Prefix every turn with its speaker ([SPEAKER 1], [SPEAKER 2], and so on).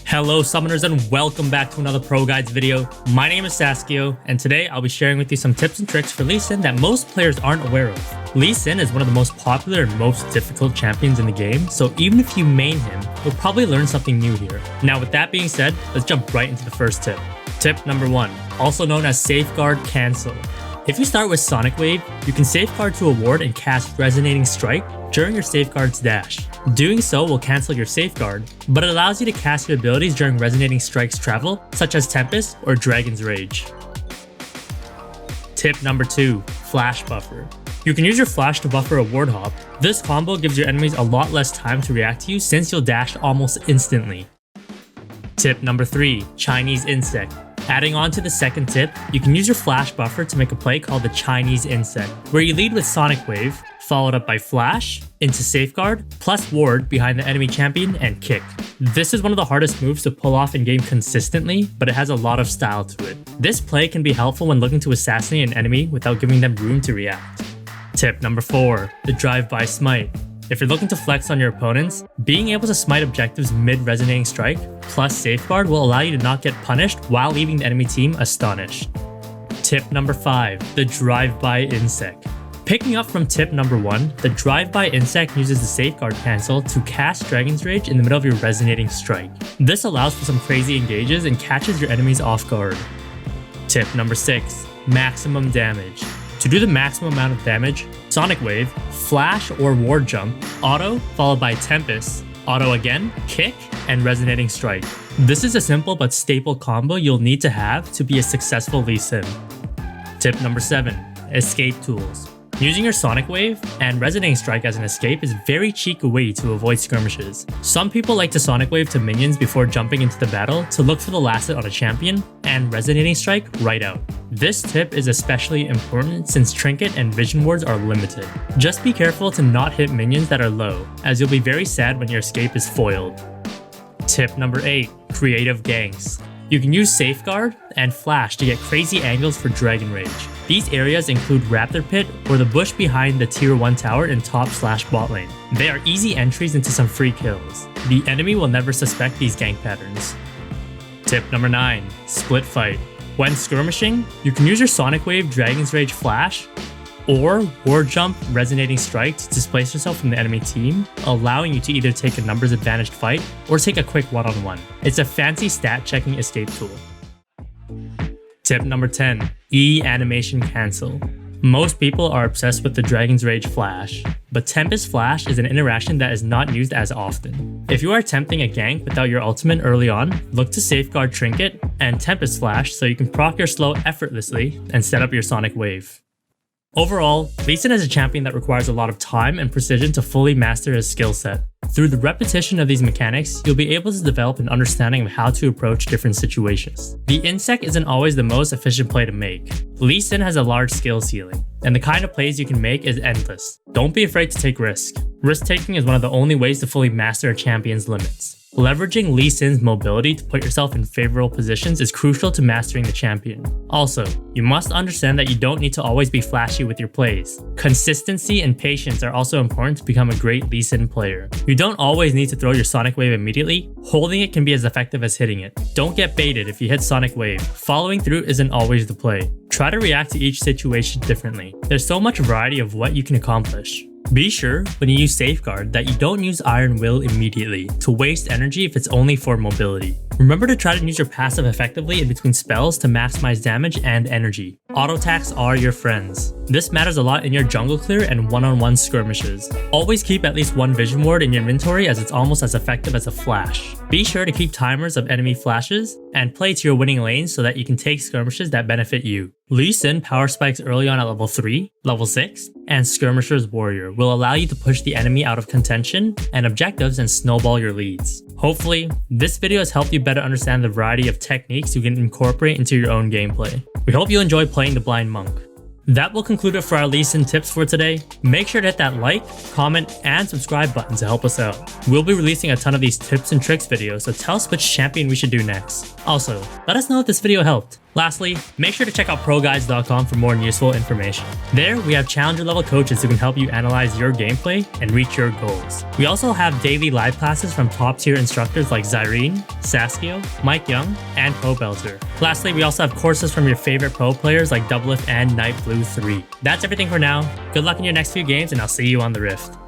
[SPEAKER 1] Hello summoners and welcome back to another ProGuides video. My name is Saskio and today I'll be sharing with you some tips and tricks for Lee Sin that most players aren't aware of. Lee Sin is one of the most popular and most difficult champions in the game, so even if you main him, you'll probably learn something new here. Now with that being said, let's jump right into the first tip. Tip number 1, also known as Safeguard Cancel. If you start with Sonic Wave, you can safeguard to a ward and cast Resonating Strike during your safeguard's dash. Doing so will cancel your safeguard, but it allows you to cast your abilities during Resonating Strike's travel, such as Tempest or Dragon's Rage. Tip number 2, Flash Buffer. You can use your flash to buffer a ward hop. This combo gives your enemies a lot less time to react to you since you'll dash almost instantly. Tip number 3, Chinese INSEC. Adding on to the second tip, you can use your flash buffer to make a play called the Chinese INSEC, where you lead with Sonic Wave, followed up by Flash, into Safeguard, plus Ward behind the enemy champion, and Kick. This is one of the hardest moves to pull off in game consistently, but it has a lot of style to it. This play can be helpful when looking to assassinate an enemy without giving them room to react. Tip number 4, the Drive-By Smite. If you're looking to flex on your opponents, being able to smite objectives mid-Resonating Strike plus Safeguard will allow you to not get punished while leaving the enemy team astonished. Tip number 5, the Drive-By INSEC. Picking up from tip number 1, the Drive-By INSEC uses the Safeguard cancel to cast Dragon's Rage in the middle of your Resonating Strike. This allows for some crazy engages and catches your enemies off guard. Tip number 6, maximum damage. To do the maximum amount of damage, Sonic Wave, Flash or Ward Jump, Auto followed by Tempest, Auto again, Kick, and Resonating Strike. This is a simple but staple combo you'll need to have to be a successful Lee Sin. Tip number 7, Escape Tools. Using your Sonic Wave and Resonating Strike as an escape is a very cheeky way to avoid skirmishes. Some people like to Sonic Wave to minions before jumping into the battle to look for the last hit on a champion, and Resonating Strike right out. This tip is especially important since Trinket and Vision Wards are limited. Just be careful to not hit minions that are low, as you'll be very sad when your escape is foiled. Tip number 8, Creative Ganks. You can use Safeguard and Flash to get crazy angles for Dragon Rage. These areas include Raptor Pit or the bush behind the tier 1 tower in top/bot lane. They are easy entries into some free kills. The enemy will never suspect these gank patterns. Tip number 9, Split Fight. When skirmishing, you can use your Sonic Wave Dragon's Rage Flash or Ward Jump Resonating Strike to displace yourself from the enemy team, allowing you to either take a numbers advantaged fight or take a quick one-on-one. It's a fancy stat checking escape tool. Tip number 10, E Animation Cancel. Most people are obsessed with the Dragon's Rage Flash, but Tempest Flash is an interaction that is not used as often. If you are attempting a gank without your ultimate early on, look to Safeguard Trinket and Tempest Flash so you can proc your slow effortlessly and set up your Sonic Wave. Overall, Lee Sin is a champion that requires a lot of time and precision to fully master his skill set. Through the repetition of these mechanics, you'll be able to develop an understanding of how to approach different situations. The INSEC isn't always the most efficient play to make. Lee Sin has a large skill ceiling, and the kind of plays you can make is endless. Don't be afraid to take risk. Risk-taking is one of the only ways to fully master a champion's limits. Leveraging Lee Sin's mobility to put yourself in favorable positions is crucial to mastering the champion. Also, you must understand that you don't need to always be flashy with your plays. Consistency and patience are also important to become a great Lee Sin player. You don't always need to throw your Sonic Wave immediately. Holding it can be as effective as hitting it. Don't get baited if you hit Sonic Wave. Following through isn't always the play. Try to react to each situation differently. There's so much variety of what you can accomplish. Be sure, when you use Safeguard, that you don't use Iron Will immediately to waste energy if it's only for mobility. Remember to try to use your passive effectively in between spells to maximize damage and energy. Auto attacks are your friends. This matters a lot in your jungle clear and one-on-one skirmishes. Always keep at least one Vision Ward in your inventory as it's almost as effective as a flash. Be sure to keep timers of enemy flashes and play to your winning lanes so that you can take skirmishes that benefit you. Lee Sin power spikes early on at level 3, level 6, and Skirmisher's Warrior will allow you to push the enemy out of contention and objectives and snowball your leads. Hopefully, this video has helped you better understand the variety of techniques you can incorporate into your own gameplay. We hope you enjoy playing the Blind Monk. That will conclude it for our Lee Sin tips for today. Make sure to hit that like, comment, and subscribe button to help us out. We'll be releasing a ton of these tips and tricks videos, so tell us which champion we should do next. Also, let us know if this video helped. Lastly, make sure to check out ProGuides.com for more useful information. There, we have challenger level coaches who can help you analyze your gameplay and reach your goals. We also have daily live classes from top tier instructors like Zyrene, Saskio, Mike Young, and ProBelter. Lastly, we also have courses from your favorite pro players like Doublelift and Night Blue 3. That's everything for now. Good luck in your next few games, and I'll see you on the Rift.